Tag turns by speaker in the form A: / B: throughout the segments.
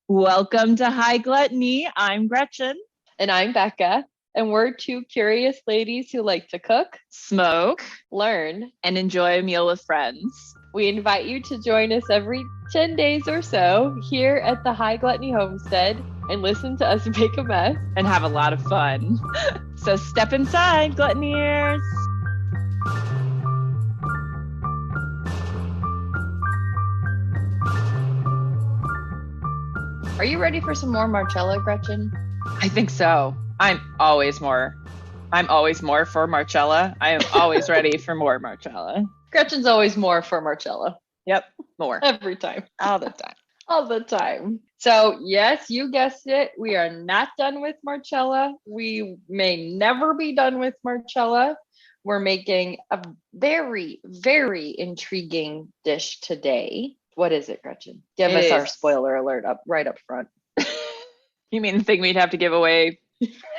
A: Welcome to High Gluttony. I'm Gretchen.
B: And I'm Becca. And we're two curious ladies who like to cook,
A: Smoke,
B: learn,
A: and enjoy a meal with friends.
B: We invite you to join us every 10 days or so here at the High Gluttony Homestead and listen to us make a mess
A: and have a lot of fun. So step inside, Gluttoniers.
B: Are you ready for some more Marcella, Gretchen?
A: I think so. I'm always more for Marcella. I am always ready for more Marcella.
B: Gretchen's always more for Marcella.
A: Yep, more.
B: Every time.
A: All the time.
B: All the time. So yes, you guessed it. We are not done with Marcella. We may never be done with Marcella. We're making a very, very intriguing dish today. What is it, Gretchen? Give us our spoiler alert right up front.
A: You mean the thing we'd have to give away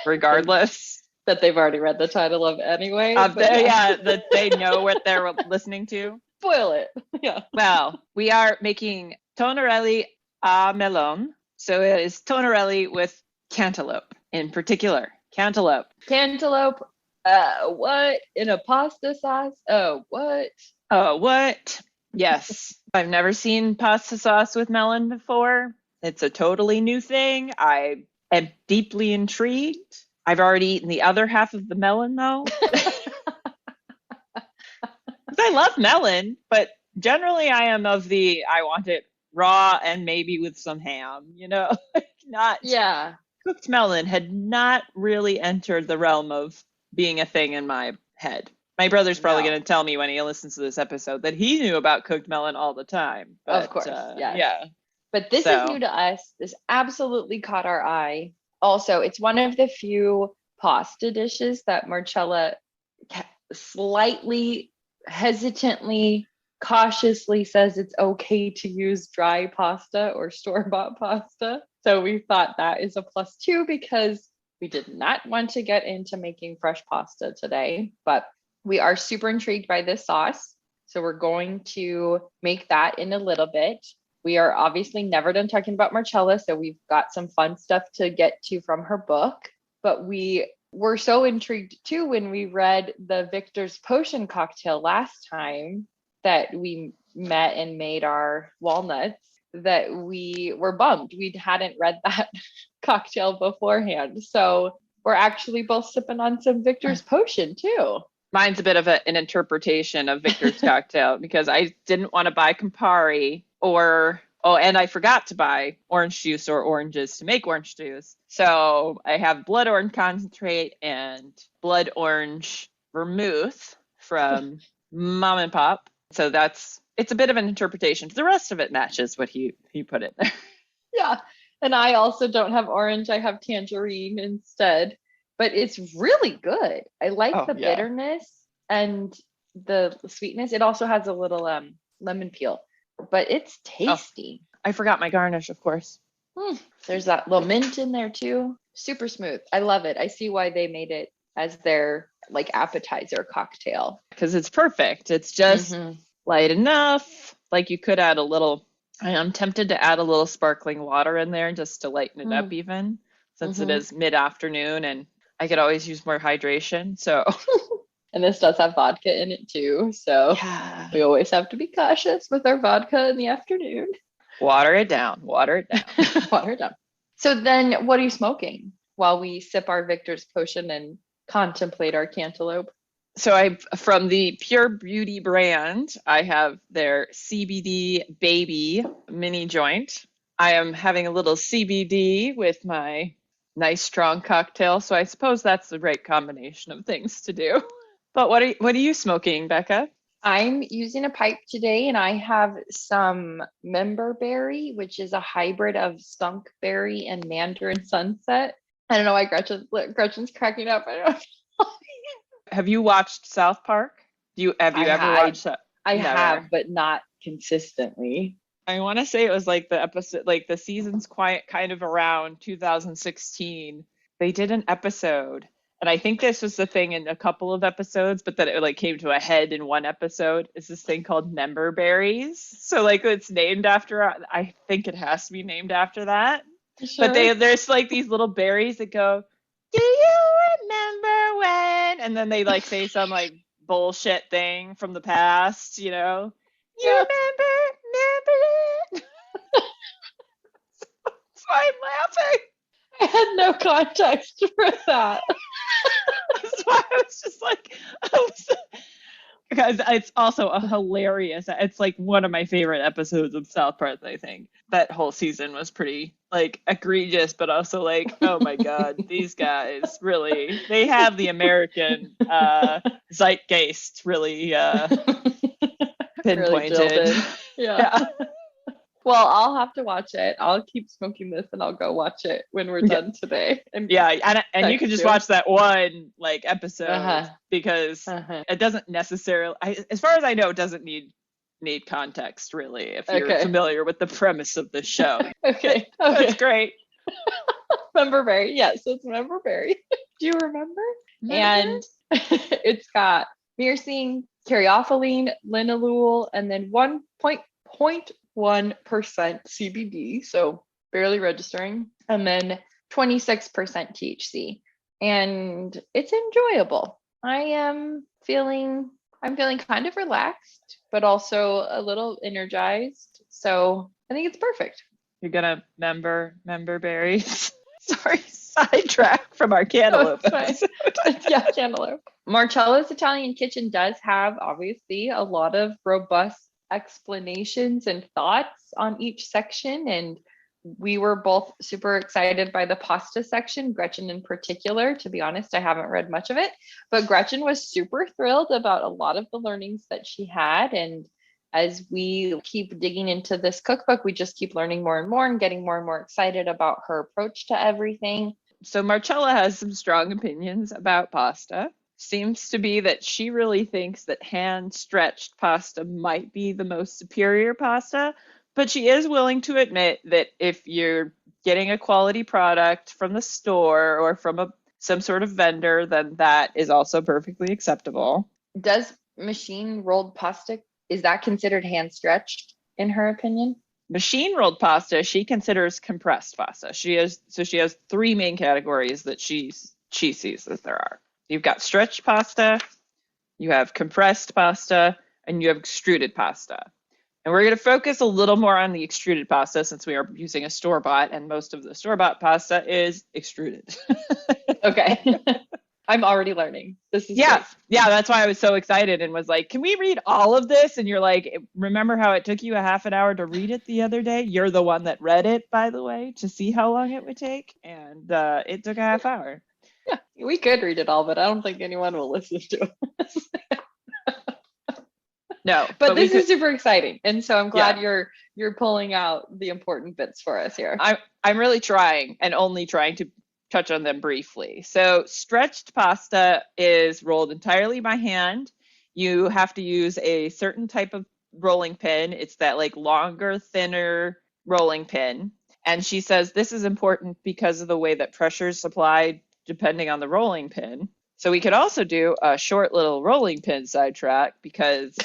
A: regardless?
B: That they've already read the title of anyway.
A: That they know what they're listening to.
B: Spoil it. Yeah.
A: Well, we are making Tonnarelli al Melone. So it is Tonnarelli with cantaloupe in particular. Cantaloupe.
B: Cantaloupe. What? In a pasta sauce? Oh, what?
A: Oh, what? Yes. I've never seen pasta sauce with melon before. It's a totally new thing. I am deeply intrigued. I've already eaten the other half of the melon, though. I love melon, but generally I am of I want it raw and maybe with some ham, Cooked melon had not really entered the realm of being a thing in my head. My brother's probably going to tell me when he listens to this episode that he knew about cooked melon all the time. But,
B: of course,
A: yeah.
B: But this is new to us. This absolutely caught our eye. Also, it's one of the few pasta dishes that Marcella slightly, hesitantly, cautiously says it's okay to use dry pasta or store-bought pasta. So we thought that is a +2 because we did not want to get into making fresh pasta today, but we are super intrigued by this sauce. So we're going to make that in a little bit. We are obviously never done talking about Marcella, so we've got some fun stuff to get to from her book. But we were so intrigued too when we read the Victor's Potion cocktail last time that we met and made our walnuts that we were bummed we hadn't read that cocktail beforehand. So we're actually both sipping on some Victor's Potion too.
A: Mine's a bit of an interpretation of Victor's cocktail because I didn't want to buy Campari and I forgot to buy orange juice or oranges to make orange juice. So I have blood orange concentrate and blood orange vermouth from Mom and Pop. So it's a bit of an interpretation. The rest of it matches what he put in there.
B: Yeah. And I also don't have orange. I have tangerine instead. But it's really good. I like the bitterness and the sweetness. It also has a little lemon peel, but it's tasty.
A: Oh, I forgot my garnish, of course.
B: There's that little mint in there too. Super smooth. I love it. I see why they made it as their appetizer cocktail.
A: Because it's perfect. It's just light enough. You could add a little, I'm tempted to add a little sparkling water in there just to lighten it up even, since it is mid-afternoon and I could always use more hydration. So,
B: and this does have vodka in it too. So we always have to be cautious with our vodka in the afternoon.
A: Water it down.
B: Water it down. So then what are you smoking while we sip our Victor's Potion and contemplate our cantaloupe?
A: So from the Pure Beauty brand, I have their CBD baby mini joint. I am having a little CBD with my nice strong cocktail, so I suppose that's the right combination of things to do. But what are you smoking, Becca?
B: I'm using a pipe today, and I have some Memberberry, which is a hybrid of skunk berry and mandarin sunset. I don't know why Gretchen's cracking up.
A: Have you watched South Park? Have you ever watched that?
B: I have, but not consistently.
A: I want to say it was the episode, the season's kind of around 2016. They did an episode and I think this was the thing in a couple of episodes, but then it like came to a head in one episode, is this thing called member berries. So like it's named after, I think it has to be named after that.
B: Sure.
A: But there's like these little berries that go, do you remember when? And then they like say some like bullshit thing from the past, you know? You remember? So I'm laughing.
B: I had no context for that.
A: That's why I was just like, because it's also a hilarious, it's like one of my favorite episodes of South Park, I think. That whole season was pretty like egregious, but also like, oh my God, these guys really, they have the American zeitgeist really pinpointed.
B: Really yeah. Well, I'll have to watch it. I'll keep smoking this and I'll go watch it when we're done today. And
A: and you can just watch that one like episode because it doesn't necessarily, as far as I know, it doesn't need context really if you're familiar with the premise of the show.
B: Okay.
A: That's great.
B: Memberberry. Yes, it's Memberberry. Do you remember? And it's got myrcene, caryophyllene, linalool, and then 1.1% CBD, so barely registering, and then 26% THC. And it's enjoyable. I'm feeling kind of relaxed, but also a little energized. So I think it's perfect.
A: You're gonna member berries. Sorry, sidetrack from our cantaloupe episode.
B: Yeah, cantaloupe. Marcella's Italian Kitchen does have obviously a lot of robust explanations and thoughts on each section, and we were both super excited by the pasta section, Gretchen in particular. To be honest, I haven't read much of it, but Gretchen was super thrilled about a lot of the learnings that she had. And as we keep digging into this cookbook, we just keep learning more and more and getting more and more excited about her approach to everything.
A: So Marcella has some strong opinions about pasta. Seems to be that she really thinks that hand-stretched pasta might be the most superior pasta, but she is willing to admit that if you're getting a quality product from the store or from some sort of vendor, then that is also perfectly acceptable.
B: Does machine rolled pasta, is that considered hand-stretched in her opinion?
A: Machine rolled pasta, she considers compressed pasta. She has three main categories that she sees that there are. You've got stretched pasta, you have compressed pasta, and you have extruded pasta. And we're going to focus a little more on the extruded pasta since we are using a store-bought, and most of the store-bought pasta is extruded.
B: Okay. I'm already learning. This is
A: great.
B: Yeah,
A: that's why I was so excited and was like, can we read all of this? And you're like, remember how it took you a half an hour to read it the other day? You're the one that read it, by the way, to see how long it would take. And it took a half hour.
B: Yeah, we could read it all, but I don't think anyone will listen to us.
A: No,
B: but this is super exciting, and so I'm glad you're pulling out the important bits for us here.
A: I'm really trying, and only trying to touch on them briefly. So stretched pasta is rolled entirely by hand. You have to use a certain type of rolling pin. It's that like longer, thinner rolling pin. And she says this is important because of the way that pressure is supplied depending on the rolling pin. So we could also do a short little rolling pin sidetrack because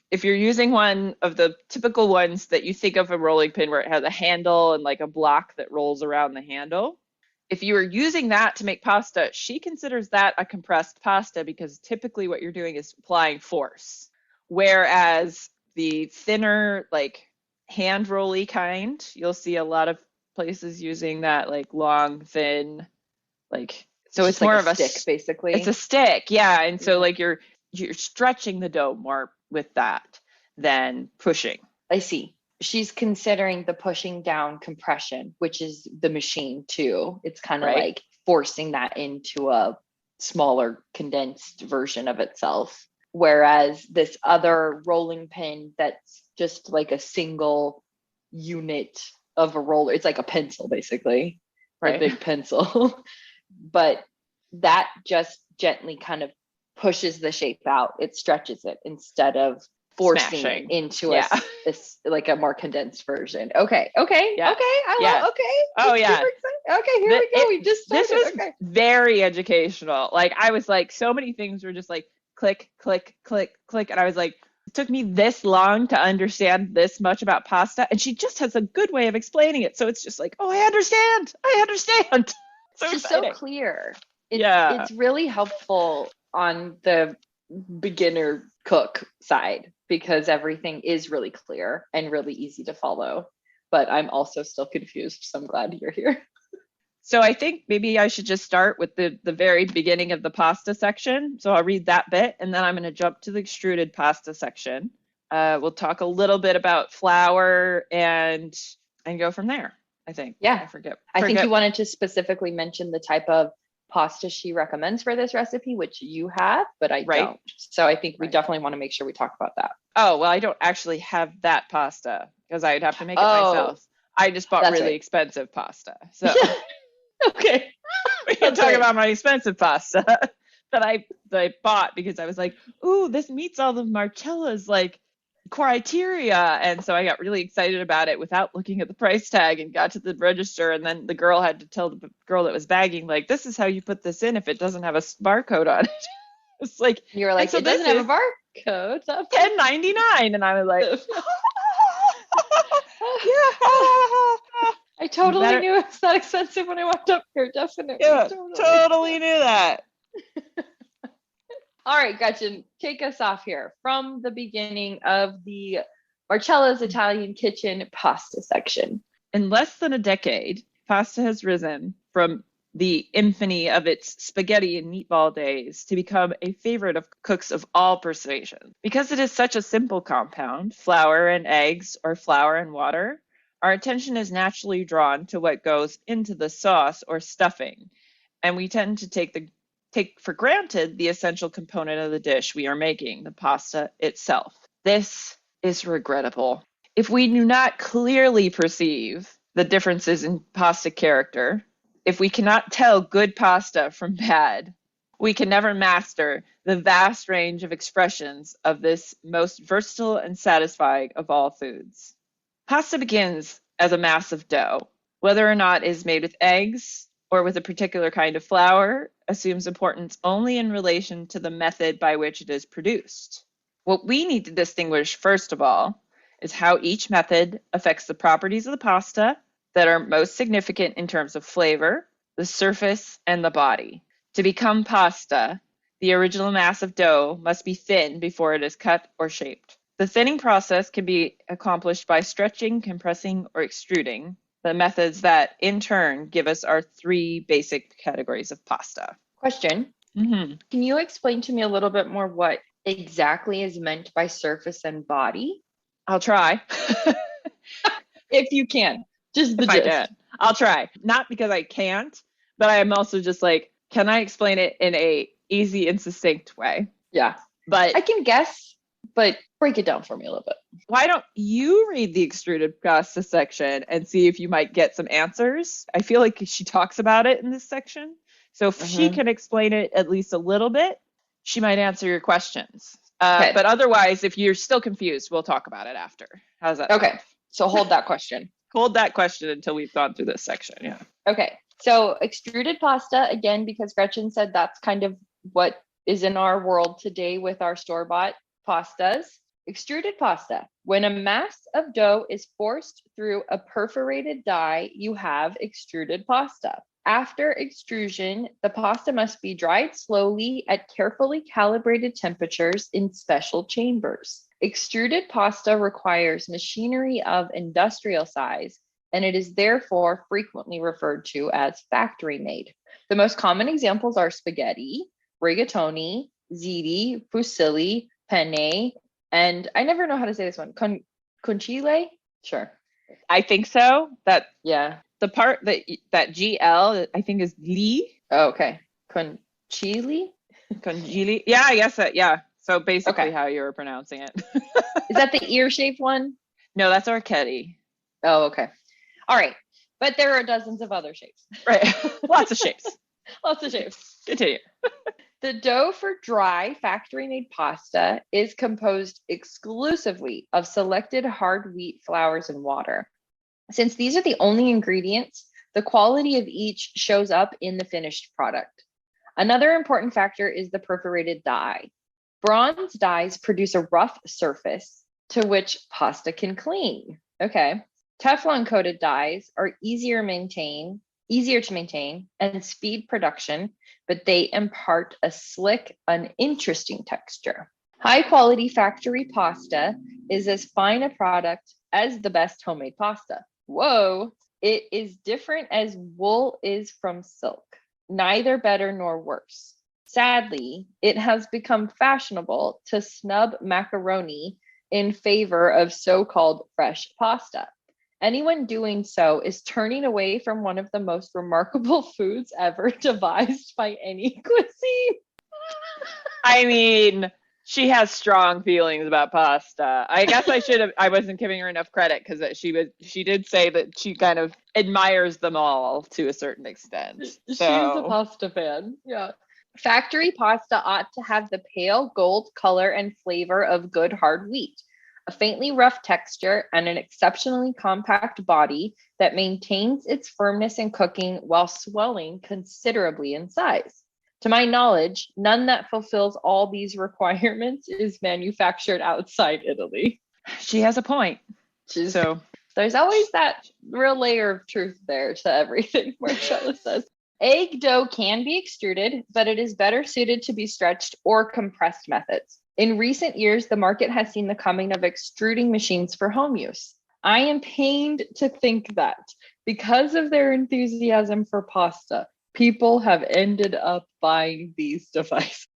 A: if you're using one of the typical ones that you think of a rolling pin where it has a handle and like a block that rolls around the handle, if you are using that to make pasta, she considers that a compressed pasta because typically what you're doing is applying force. Whereas the thinner, like hand rolly kind, you'll see a lot of places using that like long, thin, like, so it's more like of a
B: stick, basically.
A: It's a stick, yeah. And so like you're stretching the dough more with that than pushing.
B: I see. She's considering the pushing down compression, which is the machine too. It's kind of like forcing that into a smaller condensed version of itself. Whereas this other rolling pin that's just like a single unit of a roller, it's like a pencil basically, a big pencil. But that just gently kind of pushes the shape out. It stretches it instead of forcing
A: smashing.
B: it into
A: Yeah.
B: this like a more condensed version. Okay.
A: Yeah.
B: I
A: Yeah.
B: love. Okay.
A: Oh, yeah.
B: Super excited. Okay, here we go. We just started.
A: This was
B: Okay.
A: very educational. Like, I was like, so many things were just like click, click, click, click. And I was like, it took me this long to understand this much about pasta. And she just has a good way of explaining it. So it's just like, oh, I understand. So
B: It's just
A: exciting.
B: so clear.
A: Yeah.
B: It's really helpful on the beginner cook side because everything is really clear and really easy to follow. But I'm also still confused, so I'm glad you're here.
A: So I think maybe I should just start with the very beginning of the pasta section. So I'll read that bit, and then I'm going to jump to the extruded pasta section. We'll talk a little bit about flour and go from there, I think.
B: Yeah.
A: I forget.
B: I think you wanted to specifically mention the type of pasta she recommends for this recipe, which you have, but I don't. So I think we definitely want to make sure we talk about that.
A: Oh, well, I don't actually have that pasta because I would have to make it myself. I just bought really expensive pasta. So
B: okay.
A: We can talk about my expensive pasta that I bought because I was like, ooh, this meets all of Marcella's like criteria. And so I got really excited about it without looking at the price tag and got to the register. And then the girl had to tell the girl that was bagging, like, this is how you put this in if it doesn't have a barcode on it. It's like,
B: you were like, so it doesn't have a barcode. It's
A: $10.99. And I was like,
B: I totally knew it's that expensive when I walked up here. Definitely.
A: Yeah, totally knew that.
B: All right, Gretchen, take us off here from the beginning of the Marcella's Italian Kitchen pasta section.
A: In less than a decade, pasta has risen from the infamy of its spaghetti and meatball days to become a favorite of cooks of all persuasion. Because it is such a simple compound, flour and eggs or flour and water, our attention is naturally drawn to what goes into the sauce or stuffing, and we tend to take for granted the essential component of the dish we are making, the pasta itself. This is regrettable. If we do not clearly perceive the differences in pasta character, if we cannot tell good pasta from bad, we can never master the vast range of expressions of this most versatile and satisfying of all foods. Pasta begins as a mass of dough. Whether or not it is made with eggs or with a particular kind of flour assumes importance only in relation to the method by which it is produced. What we need to distinguish, first of all, is how each method affects the properties of the pasta that are most significant in terms of flavor, the surface, and the body. To become pasta, the original mass of dough must be thin before it is cut or shaped. The thinning process can be accomplished by stretching, compressing, or extruding, the methods that in turn give us our three basic categories of pasta.
B: Question.
A: Mm-hmm.
B: Can you explain to me a little bit more what exactly is meant by surface and body?
A: I'll try.
B: If you can. Just the
A: if
B: gist.
A: I can. I'll try. Not because I can't, but I'm also just like, can I explain it in a easy and succinct way?
B: Yeah.
A: But
B: I can guess, but break it down for me a little bit.
A: Why don't you read the extruded pasta section and see if you might get some answers? I feel like she talks about it in this section. So if she can explain it at least a little bit, she might answer your questions. Okay. But otherwise, if you're still confused, we'll talk about it after. How's that?
B: Okay. So hold that question.
A: Hold that question until we've gone through this section. Yeah.
B: Okay. So extruded pasta, again, because Gretchen said that's kind of what is in our world today with our store-bought pastas. Extruded pasta. When a mass of dough is forced through a perforated die, you have extruded pasta. After extrusion, the pasta must be dried slowly at carefully calibrated temperatures in special chambers. Extruded pasta requires machinery of industrial size, and it is therefore frequently referred to as factory made. The most common examples are spaghetti, rigatoni, ziti, fusilli, penne, and I never know how to say this one, conchile? Sure.
A: I think so.
B: Yeah.
A: The part that GL, I think, is li.
B: Oh, okay. Conchile?
A: Conchile. Yeah, I guess that, yeah. So basically how you were pronouncing it.
B: Is that the ear-shaped one?
A: No, that's orchetti.
B: Oh, okay. All right. But there are dozens of other shapes.
A: Right. Lots of shapes.
B: Lots of shapes.
A: Continue.
B: The dough for dry factory-made pasta is composed exclusively of selected hard wheat flours and water. Since these are the only ingredients, the quality of each shows up in the finished product. Another important factor is the perforated die. Bronze dies produce a rough surface to which pasta can cling. Okay. Teflon coated dies are easier to maintain and speed production, but they impart a slick, uninteresting texture. High quality factory pasta is as fine a product as the best homemade pasta. Whoa, it is different as wool is from silk, neither better nor worse. Sadly, it has become fashionable to snub macaroni in favor of so-called fresh pasta. Anyone doing so is turning away from one of the most remarkable foods ever devised by any cuisine.
A: I mean, she has strong feelings about pasta. I guess I wasn't giving her enough credit because she did say that she kind of admires them all to a certain extent.
B: She's a pasta fan. Yeah. Factory pasta ought to have the pale gold color and flavor of good hard wheat, a faintly rough texture, and an exceptionally compact body that maintains its firmness in cooking while swelling considerably in size. To my knowledge, none that fulfills all these requirements is manufactured outside Italy.
A: She has a point.
B: There's always that real layer of truth there to everything Marcella says. Egg dough can be extruded, but it is better suited to be stretched or compressed methods. In recent years, the market has seen the coming of extruding machines for home use. I am pained to think that because of their enthusiasm for pasta, people have ended up buying these devices.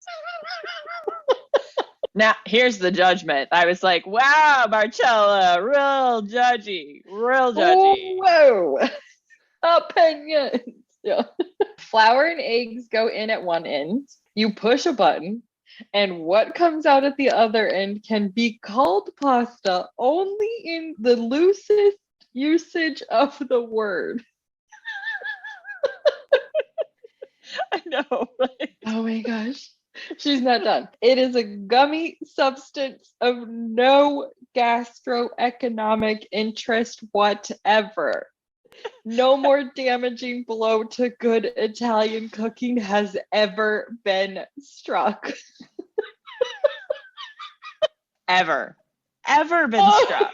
A: Now, here's the judgment. I was like, wow, Marcella, real judgy.
B: Whoa, opinions. Yeah. Flour and eggs go in at one end. You push a button, and what comes out at the other end can be called pasta only in the loosest usage of the word.
A: I know. Right?
B: Oh my gosh. She's not done. It is a gummy substance of no gastroeconomic interest whatever. No more damaging blow to good Italian cooking has ever been struck.
A: Ever been struck.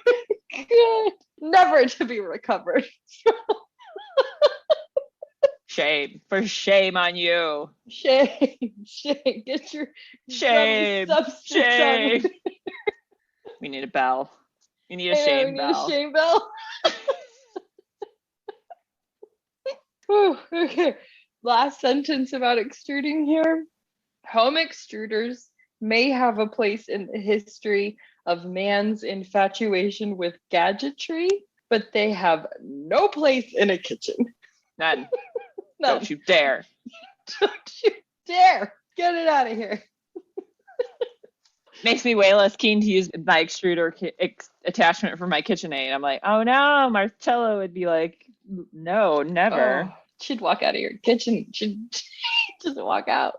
B: God. Never to be recovered.
A: Shame on you.
B: Shame. Get your
A: shame.
B: Shame.
A: We need a bell. We need a shame bell.
B: We need a shame bell. Whew, okay. Last sentence about extruding here. Home extruders may have a place in the history of man's infatuation with gadgetry, but they have no place in a kitchen.
A: None. Don't you dare.
B: Don't you dare. Get it out of here.
A: Makes me way less keen to use my extruder attachment for my KitchenAid. I'm like, oh no, Marcella would be like, no, never.
B: Oh, she'd walk out of your kitchen. She'd just walk out.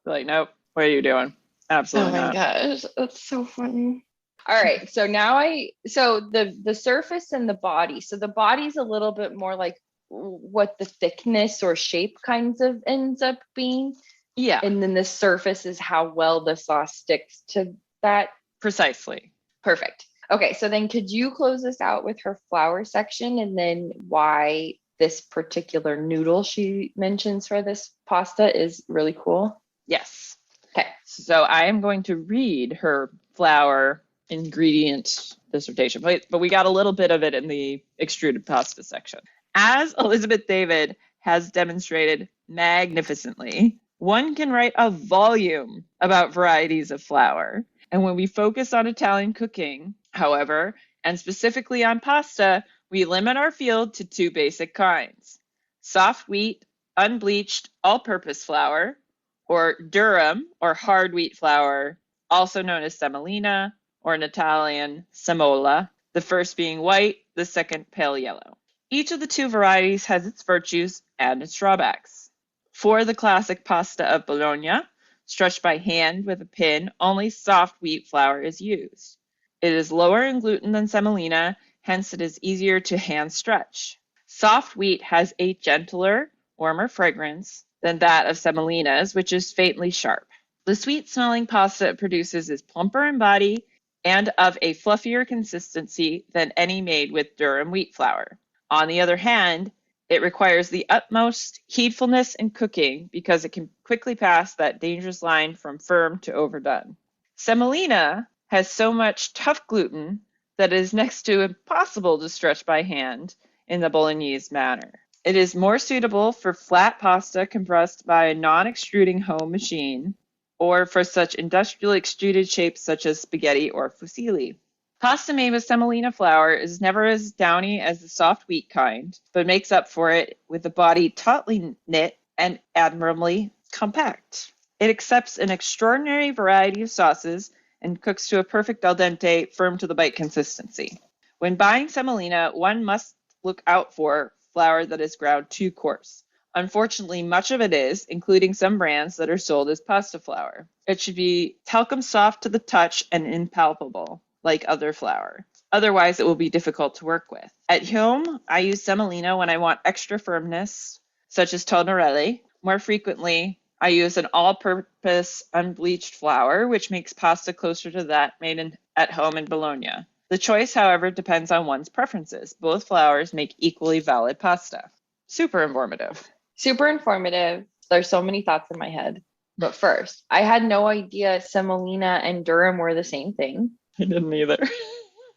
A: Like, nope. What are you doing? Absolutely not.
B: Oh my gosh, that's so funny. All right, so now the surface and the body. So the body's a little bit more like what the thickness or shape kinds of ends up being.
A: Yeah.
B: And then the surface is how well the sauce sticks to that.
A: Precisely.
B: Perfect. Okay, so then could you close this out with her flour section and then why this particular noodle she mentions for this pasta is really cool?
A: Yes.
B: Okay.
A: So I am going to read her flour ingredient dissertation, but we got a little bit of it in the extruded pasta section. As Elizabeth David has demonstrated magnificently, one can write a volume about varieties of flour. And when we focus on Italian cooking, however, and specifically on pasta, we limit our field to two basic kinds: soft wheat, unbleached, all-purpose flour, or durum, or hard wheat flour, also known as semolina, or in Italian, semola, the first being white, the second pale yellow. Each of the two varieties has its virtues and its drawbacks. For the classic pasta of Bologna, stretched by hand with a pin, only soft wheat flour is used. It is lower in gluten than semolina, hence it is easier to hand stretch. Soft wheat has a gentler, warmer fragrance than that of semolina's, which is faintly sharp. The sweet-smelling pasta it produces is plumper in body and of a fluffier consistency than any made with durum wheat flour. On the other hand, it requires the utmost heedfulness in cooking because it can quickly pass that dangerous line from firm to overdone. Semolina has so much tough gluten that it is next to impossible to stretch by hand in the Bolognese manner. It is more suitable for flat pasta compressed by a non-extruding home machine or for such industrial extruded shapes such as spaghetti or fusilli. Pasta made with semolina flour is never as downy as the soft wheat kind, but makes up for it with a body tautly knit and admirably compact. It accepts an extraordinary variety of sauces and cooks to a perfect al dente, firm to the bite consistency. When buying semolina, one must look out for flour that is ground too coarse. Unfortunately, much of it is, including some brands that are sold as pasta flour. It should be talcum soft to the touch and impalpable, like other flour. Otherwise, it will be difficult to work with. At home, I use semolina when I want extra firmness, such as Tonnarelli. More frequently, I use an all-purpose unbleached flour, which makes pasta closer to that made at home in Bologna. The choice, however, depends on one's preferences. Both flours make equally valid pasta. Super informative.
B: Super informative. There's so many thoughts in my head. But first, I had no idea semolina and durum were the same thing.
A: I didn't either.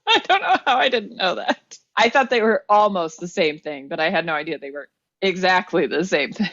A: I don't know how I didn't know that. I thought they were almost the same thing, but I had no idea they were exactly the same thing.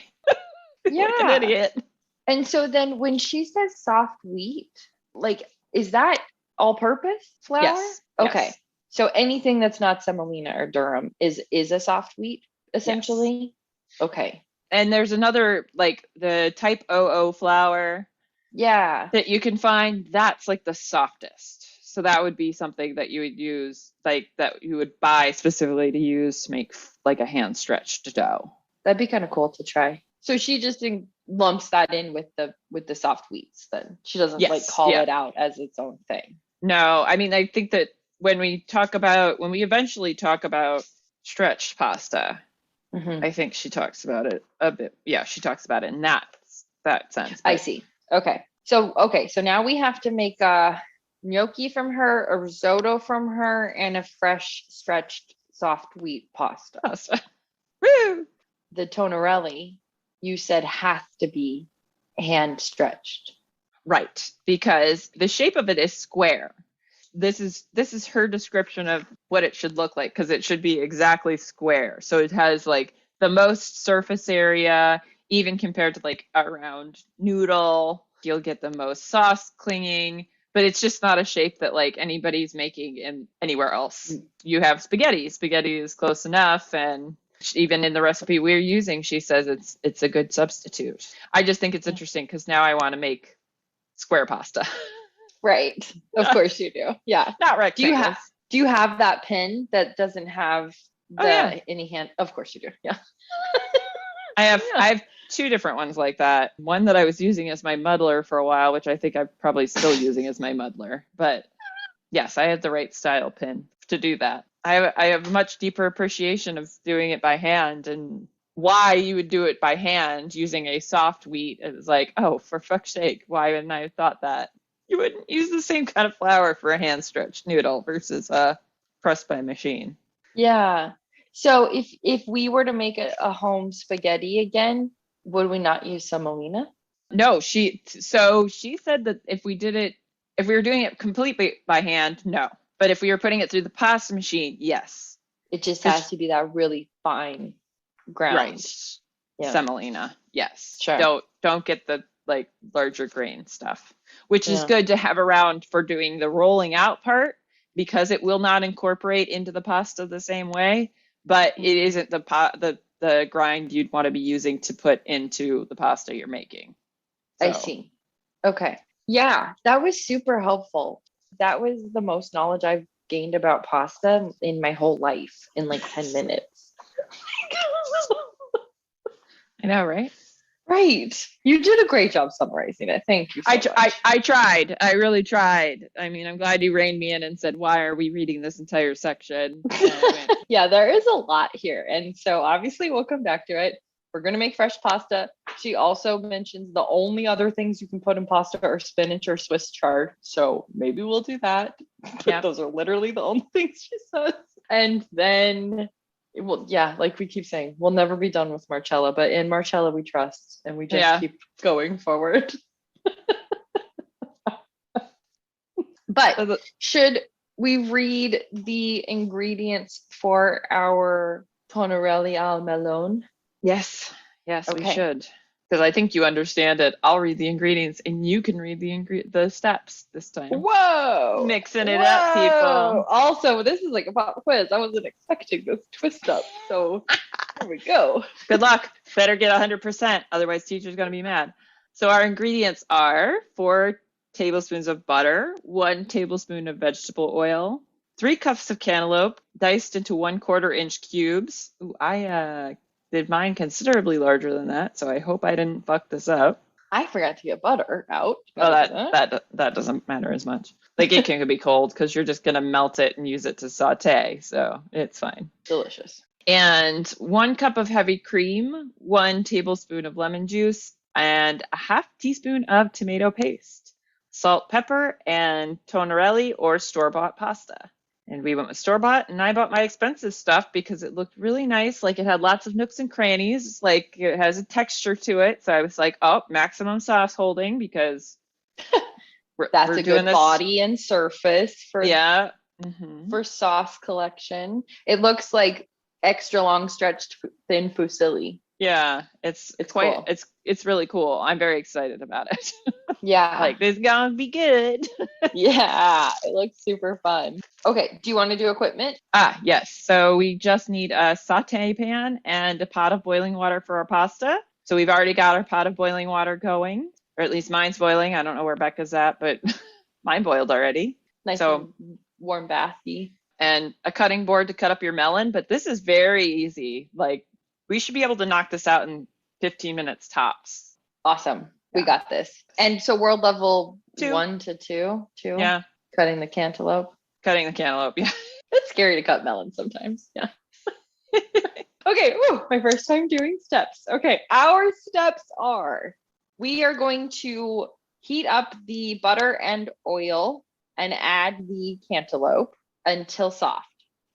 B: Yeah.
A: Like an idiot.
B: And so then when she says soft wheat, like, is that all-purpose flour?
A: Yes.
B: Okay.
A: Yes.
B: So anything that's not semolina or durum is a soft wheat, essentially? Yes. Okay.
A: And there's another, like the type 00 flour.
B: Yeah.
A: That you can find, that's like the softest. So that would be something that you would use, like that you would buy specifically to use to make like a hand stretched dough.
B: That'd be kind of cool to try. So she just lumps that in with the soft wheats then. She doesn't like call it out as its own thing.
A: No, I mean, I think that when we eventually talk about stretched pasta, I think she talks about it a bit. Yeah, she talks about it in that sense.
B: I see. Okay. So now we have to make a gnocchi from her, a risotto from her, and a fresh stretched soft wheat pasta.
A: Woo!
B: The Tonnarelli, you said, has to be hand stretched.
A: Right, because the shape of it is square. This is her description of what it should look like, because it should be exactly square. So it has like the most surface area, even compared to like a round noodle. You'll get the most sauce clinging, but it's just not a shape that like anybody's making in anywhere else. You have spaghetti. Spaghetti is close enough, and even in the recipe we're using, she says it's a good substitute. I just think it's interesting because now I want to make square pasta.
B: Right. Of course you do. Yeah.
A: Not rectangles.
B: Do you have that pin that doesn't have any hand? Of course you do. Yeah.
A: I have two different ones like that. One that I was using as my muddler for a while, which I think I'm probably still using as my muddler. But yes, I had the right style pin to do that. I have a much deeper appreciation of doing it by hand, and why you would do it by hand using a soft wheat. It was like, oh, for fuck's sake, why wouldn't I have thought that? You wouldn't use the same kind of flour for a hand stretched noodle versus pressed by machine.
B: Yeah. So if we were to make a home spaghetti again, would we not use semolina?
A: No, she said that if we were doing it completely by hand, no. But if we were putting it through the pasta machine, yes.
B: It just has to be that really fine ground.
A: Right. Yeah. Semolina, yes.
B: Sure.
A: Don't get the like larger grain stuff, which is good to have around for doing the rolling out part, because it will not incorporate into the pasta the same way, but it isn't the grind you'd want to be using to put into the pasta you're making.
B: So. I see. Okay. Yeah, that was super helpful. That was the most knowledge I've gained about pasta in my whole life in like 10 minutes.
A: I know, right?
B: Right. You did a great job summarizing it. Thank you so much.
A: I tried. I really tried. I mean, I'm glad you reined me in and said, why are we reading this entire section?
B: Yeah, there is a lot here. And so obviously we'll come back to it. We're going to make fresh pasta. She also mentions the only other things you can put in pasta are spinach or Swiss chard. So maybe we'll do that. Yeah. Those are literally the only things she says. And then, well, yeah, like we keep saying, we'll never be done with Marcella, but in Marcella we trust and we just keep going forward. But should we read the ingredients for our Tonnarelli al Melone?
A: Yes, okay. We should. Because I think you understand it. I'll read the ingredients and you can read the steps this time.
B: Whoa!
A: Mixing it up, people.
B: Also, this is like a pop quiz. I wasn't expecting this twist up. So here we go.
A: Good luck. Better get 100%. Otherwise, teacher's going to be mad. So our ingredients are 4 tablespoons of butter, 1 tablespoon of vegetable oil, 3 cups of cantaloupe, diced into 1/4 inch cubes. Ooh, I did mine considerably larger than that, so I hope I didn't fuck this up.
B: I forgot to get butter out.
A: Oh, that doesn't matter as much. Like it can be cold because you're just gonna melt it and use it to saute, so it's fine.
B: Delicious.
A: And 1 cup of heavy cream, 1 tablespoon of lemon juice, and a half teaspoon of tomato paste, salt, pepper, and Tonnarelli or store-bought pasta. And we went with store-bought, and I bought my expensive stuff because it looked really nice. Like it had lots of nooks and crannies. Like it has a texture to it. So I was like, oh, maximum sauce holding because
B: that's a good body and surface for
A: Mm-hmm.
B: for sauce collection. It looks like extra long stretched thin fusilli.
A: Yeah, it's quite cool. It's really cool. I'm very excited about it.
B: Yeah.
A: Like this is gonna be good.
B: Yeah, it looks super fun. Okay, do you want to do equipment?
A: Yes. So we just need a saute pan and a pot of boiling water for our pasta. So we've already got our pot of boiling water going, or at least mine's boiling. I don't know where Becca's at, but mine boiled already.
B: Nice and warm bathy.
A: And a cutting board to cut up your melon, but this is very easy. Like we should be able to knock this out in 15 minutes tops.
B: Awesome. We got this. And so world level
A: 2.
B: 1 to 2.
A: Yeah.
B: Cutting the cantaloupe.
A: Yeah.
B: It's scary to cut melons sometimes. Yeah. Okay. My first time doing steps. Okay. Our steps are, we are going to heat up the butter and oil and add the cantaloupe until soft.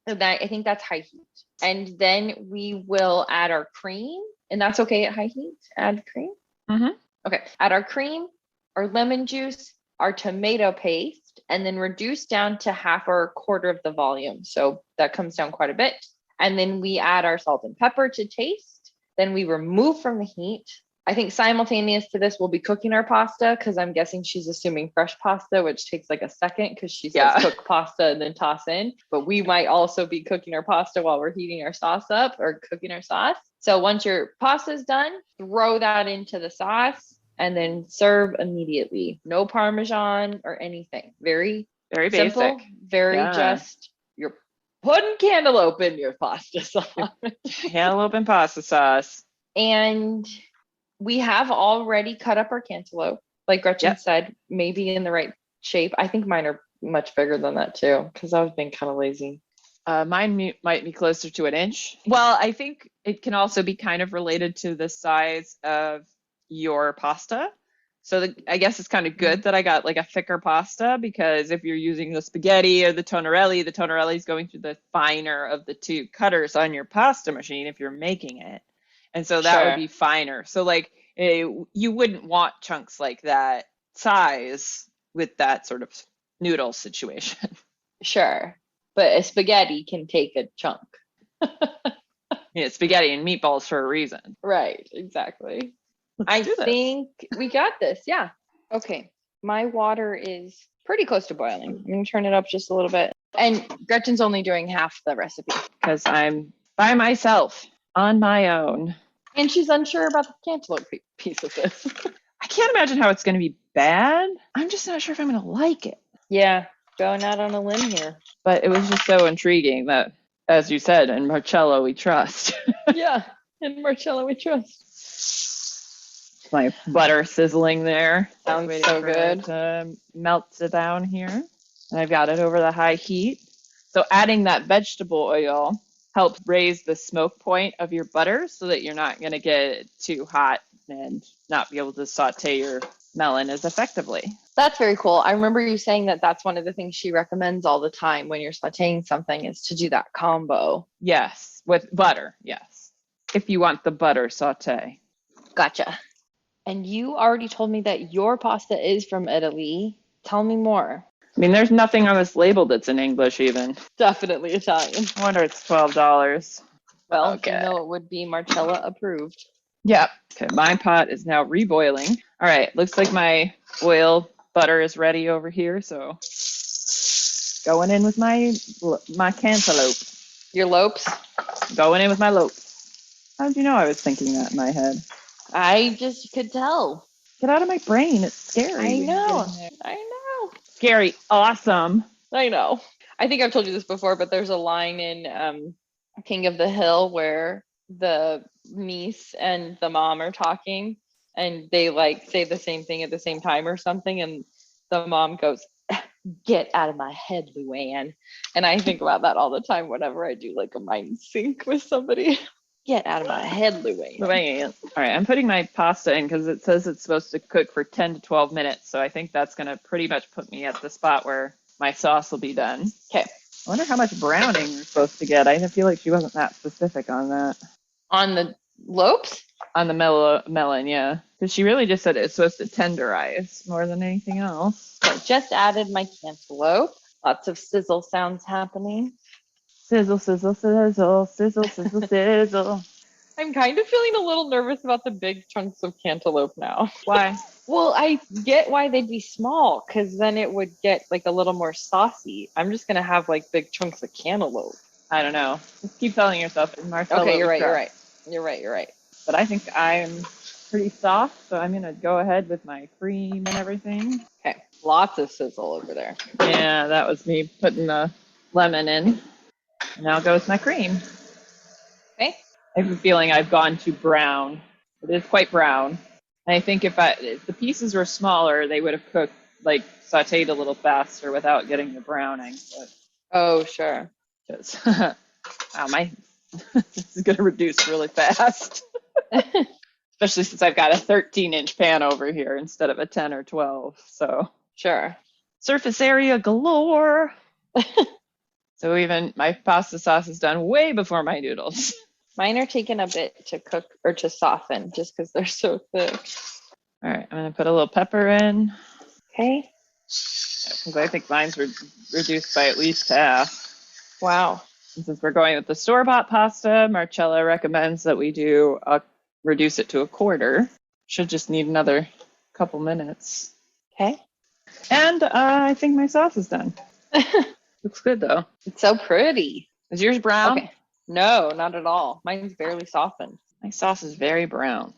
B: So that, I think that's high heat. And then we will add our cream, and that's okay at high heat. Add cream.
A: Mm-hmm.
B: Okay. Add our cream, our lemon juice, our tomato paste, and then reduce down to half or 1/4 of the volume. So that comes down quite a bit. And then we add our salt and pepper to taste. Then we remove from the heat. I think simultaneous to this, we'll be cooking our pasta because I'm guessing she's assuming fresh pasta, which takes like a second because she says cook pasta and then toss in. But we might also be cooking our pasta while we're heating our sauce up or cooking our sauce. So once your pasta is done, throw that into the sauce and then serve immediately. No Parmesan or anything. Very,
A: very
B: simple,
A: basic.
B: Very just, you're putting cantaloupe in your pasta sauce.
A: Cantaloupe and pasta sauce.
B: And we have already cut up our cantaloupe. Like Gretchen said, maybe in the right shape. I think mine are much bigger than that too, because I was being kind of lazy.
A: Mine might be closer to 1 inch. Well, I think it can also be kind of related to the size of your pasta. So I guess it's kind of good that I got like a thicker pasta, because if you're using the spaghetti or the Tonnarelli is going through the finer of the 2 cutters on your pasta machine if you're making it. And so that would be finer. So like you wouldn't want chunks like that size with that sort of noodle situation.
B: Sure. But a spaghetti can take a chunk.
A: Yeah, spaghetti and meatballs for a reason.
B: Right, exactly. I think we got this. Yeah. Okay. My water is pretty close to boiling. I'm going to turn it up just a little bit. And Gretchen's only doing half the recipe.
A: Because I'm by myself on my own.
B: And she's unsure about the cantaloupe piece of this.
A: I can't imagine how it's going to be bad. I'm just not sure if I'm going to like it.
B: Yeah. Going out on a limb here.
A: But it was just so intriguing that, as you said, in Marcella we trust.
B: Yeah. In Marcella we trust.
A: My butter sizzling there.
B: Sounds
A: Waiting
B: so
A: for it
B: good.
A: to melt it down here. And I've got it over the high heat. So adding that vegetable oil helps raise the smoke point of your butter so that you're not going to get too hot and not be able to saute your melon as effectively.
B: That's very cool. I remember you saying that that's one of the things she recommends all the time when you're sauteing something is to do that combo.
A: Yes, with butter, yes. If you want the butter saute.
B: Gotcha. And you already told me that your pasta is from Italy. Tell me more.
A: I mean, there's nothing on this label that's in English even.
B: Definitely Italian.
A: I wonder it's $12.
B: Well,
A: Okay.
B: you know it would be Marcella approved.
A: Yep. Okay, my pot is now reboiling. All right, looks like my oil butter is ready over here, so going in with my cantaloupe.
B: Your lopes?
A: Going in with my lope. How did you know I was thinking that in my head?
B: I just could tell.
A: Get out of my brain. It's scary.
B: I know.
A: Scary. Awesome.
B: I know. I think I've told you this before, but there's a line in King of the Hill where the niece and the mom are talking and they like say the same thing at the same time or something. And the mom goes, "Get out of my head, Luann." And I think about that all the time whenever I do like a mind sync with somebody. Get out of my head, Luann.
A: All right, I'm putting my pasta in because it says it's supposed to cook for 10 to 12 minutes. So I think that's going to pretty much put me at the spot where my sauce will be done.
B: Okay.
A: I wonder how much browning we're supposed to get. I feel like she wasn't that specific on that.
B: On the lopes?
A: On the melon, yeah. Because she really just said it's supposed to tenderize more than anything else.
B: So I just added my cantaloupe. Lots of sizzle sounds happening.
A: Sizzle, sizzle, sizzle, sizzle, sizzle, sizzle.
B: I'm kind of feeling a little nervous about the big chunks of cantaloupe now.
A: Why?
B: Well, I get why they'd be small, because then it would get like a little more saucy. I'm just going to have like big chunks of cantaloupe.
A: I don't know. Just keep telling yourself. Marcella.
B: Okay, you're right.
A: But I think I'm pretty soft, so I'm going to go ahead with my cream and everything.
B: Okay, lots of sizzle over there.
A: Yeah, that was me putting the lemon in. Now I'll go with my cream.
B: Okay.
A: I have a feeling I've gone too brown. It is quite brown. And I think if the pieces were smaller, they would have cooked, like sauteed a little faster without getting the browning. But
B: Oh, sure.
A: just, wow, this is going to reduce really fast. Especially since I've got a 13-inch pan over here instead of a 10 or 12. So
B: Sure.
A: surface area galore. So even my pasta sauce is done way before my noodles.
B: Mine are taking a bit to cook or to soften just because they're so thick.
A: All right, I'm going to put a little pepper in.
B: Okay.
A: Because I think mine's reduced by at least half.
B: Wow.
A: And since we're going with the store-bought pasta, Marcella recommends that we reduce it to a quarter. Should just need another couple minutes.
B: Okay.
A: And I think my sauce is done. Looks good, though.
B: It's so pretty.
A: Is yours brown?
B: Okay. No, not at all. Mine's barely softened.
A: My sauce is very brown.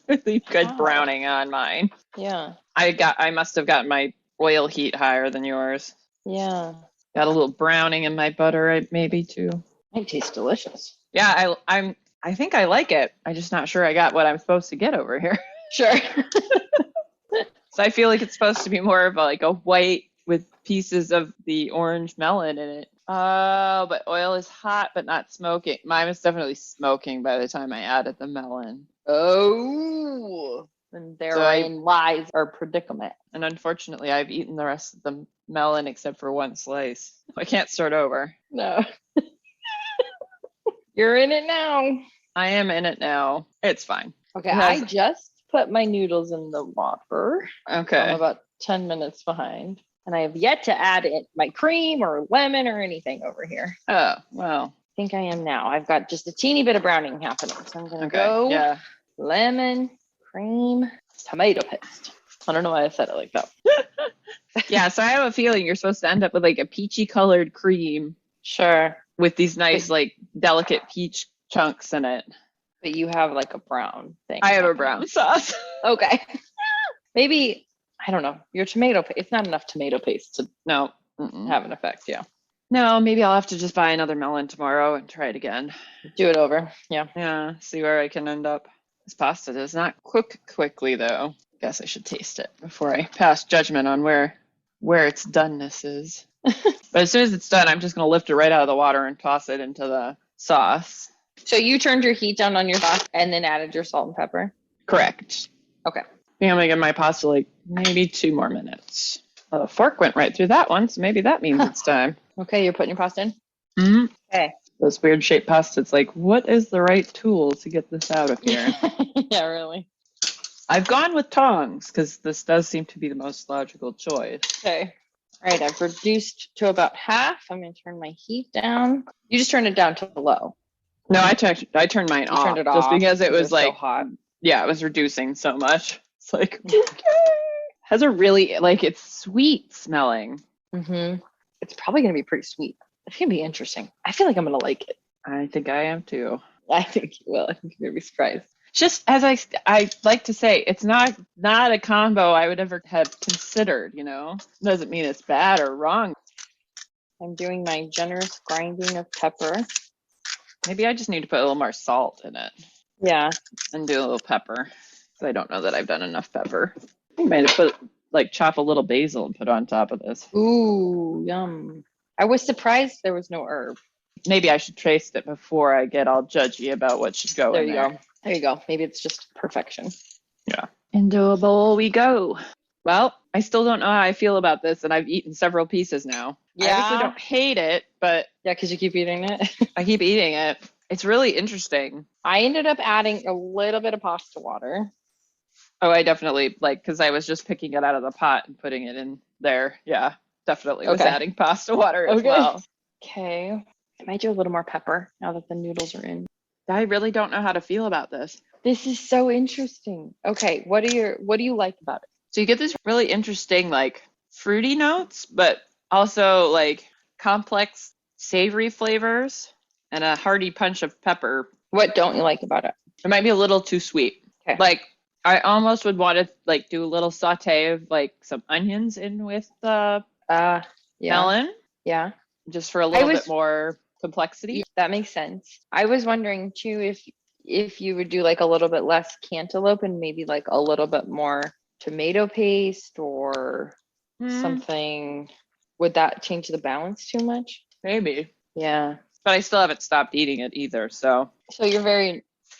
A: Really good
B: Wow.
A: browning on mine.
B: Yeah.
A: I must have gotten my oil heat higher than yours.
B: Yeah.
A: Got a little browning in my butter, maybe too.
B: It tastes delicious.
A: Yeah, I think I like it. I'm just not sure I got what I'm supposed to get over here.
B: Sure.
A: So I feel like it's supposed to be more of like a white with pieces of the orange melon in it. Oh, but oil is hot, but not smoking. Mine was definitely smoking by the time I added the melon.
B: Oh. And therein lies our predicament.
A: And unfortunately, I've eaten the rest of the melon except for one slice. I can't start over.
B: No. You're in it now.
A: I am in it now. It's fine.
B: Okay, I just put my noodles in the water.
A: Okay.
B: I'm about 10 minutes behind. And I have yet to add my cream or lemon or anything over here.
A: Oh, well.
B: I think I am now. I've got just a teeny bit of browning happening. So I'm going to go lemon, cream, tomato paste. I don't know why I said it like that.
A: Yeah, so I have a feeling you're supposed to end up with like a peachy colored cream.
B: Sure.
A: With these nice, like, delicate peach chunks in it.
B: But you have like a brown thing.
A: I have a brown sauce.
B: Okay. Maybe, I don't know, your tomato paste. It's not enough tomato paste to have an effect. Yeah.
A: No, maybe I'll have to just buy another melon tomorrow and try it again.
B: Do it over. Yeah.
A: Yeah, see where I can end up. This pasta does not cook quickly, though. Guess I should taste it before I pass judgment on where its doneness is. But as soon as it's done, I'm just going to lift it right out of the water and toss it into the sauce.
B: So you turned your heat down on your sauce and then added your salt and pepper?
A: Correct.
B: Okay.
A: I think I'm going to give my pasta like maybe 2 more minutes. Oh, the fork went right through that one, so maybe that means it's time.
B: Okay, you're putting your pasta in?
A: Mm-hmm.
B: Okay.
A: Those weird shaped pasta, it's like, what is the right tool to get this out of here?
B: Yeah, really.
A: I've gone with tongs because this does seem to be the most logical choice.
B: Okay. All right, I've reduced to about half. I'm going to turn my heat down. You just turned it down to low.
A: No, I turned mine off.
B: Turned it
A: just
B: off
A: because it was like
B: so hot.
A: Yeah, it was reducing so much. It's like, okay. Has a really, like, it's sweet smelling.
B: Mm-hmm. It's probably going to be pretty sweet. It's going to be interesting. I feel like I'm going to like it.
A: I think I am too.
B: I think you will. I think you're going to be surprised.
A: Just as I like to say, it's not a combo I would ever have considered, you know? Doesn't mean it's bad or wrong.
B: I'm doing my generous grinding of pepper.
A: Maybe I just need to put a little more salt in it.
B: Yeah.
A: And do a little pepper. I don't know that I've done enough pepper. I might have chop a little basil and put on top of this.
B: Ooh, yum. I was surprised there was no herb.
A: Maybe I should taste it before I get all judgy about what should go in there.
B: There you go. Maybe it's just perfection.
A: Yeah. Into a bowl we go. Well, I still don't know how I feel about this, and I've eaten several pieces now.
B: Yeah.
A: I obviously don't hate it, but
B: Yeah, because you keep eating it.
A: I keep eating it. It's really interesting.
B: I ended up adding a little bit of pasta water.
A: Oh, I definitely, because I was just picking it out of the pot and putting it in there. Yeah, definitely was adding pasta water as well.
B: Okay. I might do a little more pepper now that the noodles are in.
A: I really don't know how to feel about this.
B: This is so interesting. Okay, what do you like about it?
A: So you get this really interesting, fruity notes, but also complex savory flavors and a hearty punch of pepper.
B: What don't you like about it?
A: It might be a little too sweet.
B: Okay.
A: I almost would want to do a little saute of some onions in with the melon.
B: Yeah.
A: Just for a little bit more complexity.
B: That makes sense. I was wondering too if you would do a little bit less cantaloupe and maybe a little bit more tomato paste or something. Would that change the balance too much?
A: Maybe.
B: Yeah.
A: But I still haven't stopped eating it either, so.
B: So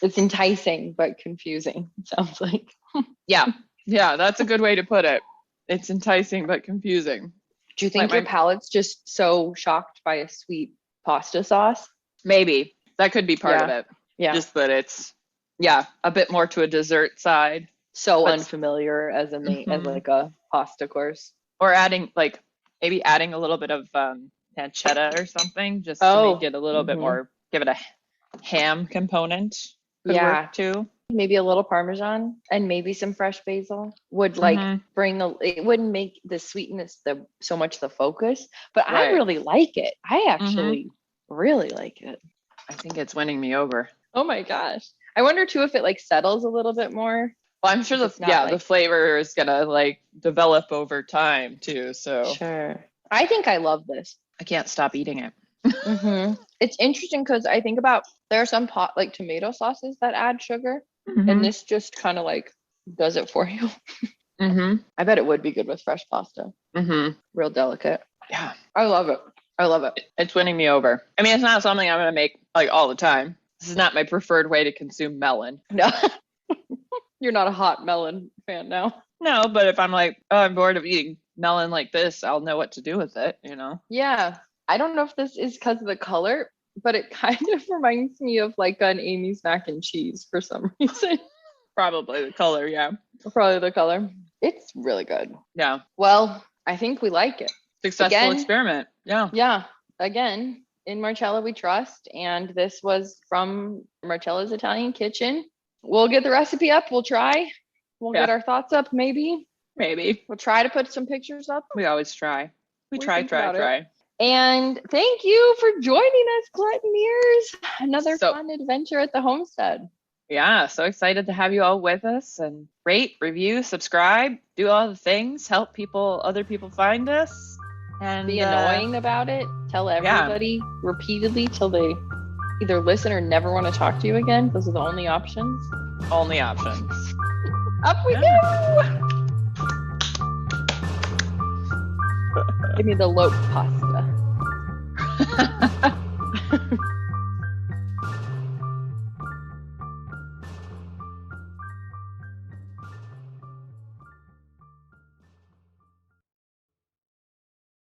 B: it's enticing but confusing, it sounds like.
A: Yeah, that's a good way to put it. It's enticing but confusing.
B: Do you think your palate's just so shocked by a sweet pasta sauce?
A: Maybe. That could be part of it.
B: Yeah.
A: Just that it's, a bit more to a dessert side.
B: So unfamiliar as a a pasta course.
A: Or adding, maybe adding a little bit of pancetta or something, just to make it a little bit more, give it a ham component. Could work too.
B: Maybe a little Parmesan and maybe some fresh basil would bring it wouldn't make the sweetness so much the focus, but I really like it. I actually really like it.
A: I think it's winning me over.
B: Oh my gosh. I wonder too if it settles a little bit more.
A: Well, I'm sure the flavor is gonna develop over time too. So
B: sure. I think I love this.
A: I can't stop eating it.
B: It's interesting because I think about there are some tomato sauces that add sugar, and this just kind of does it for you. I bet it would be good with fresh pasta. Real delicate.
A: Yeah,
B: I love it.
A: It's winning me over. I mean, it's not something I'm gonna make all the time. This is not my preferred way to consume melon.
B: No. You're not a hot melon fan now.
A: No, but if I'm I'm bored of eating melon like this, I'll know what to do with it,
B: Yeah. I don't know if this is because of the color, but it kind of reminds me of an Amy's mac and cheese for some reason.
A: Probably the color, yeah.
B: Probably the color. It's really good.
A: Yeah.
B: Well, I think we like it.
A: Successful experiment. Yeah.
B: Yeah. Again, in Marcella we trust. And this was from Marcella's Italian Kitchen. We'll get the recipe up. We'll try. We'll get our thoughts up, maybe.
A: Maybe.
B: We'll try to put some pictures up.
A: We always try. We try.
B: And thank you for joining us, Gluttoniers. Another fun adventure at the homestead.
A: Yeah, so excited to have you all with us, and rate, review, subscribe, do all the things, help other people find us, and
B: be annoying about it. Tell everybody repeatedly till they Either listen or never want to talk to you again. Those are the only options.
A: Only options.
B: Up we go! Give me the lope pasta.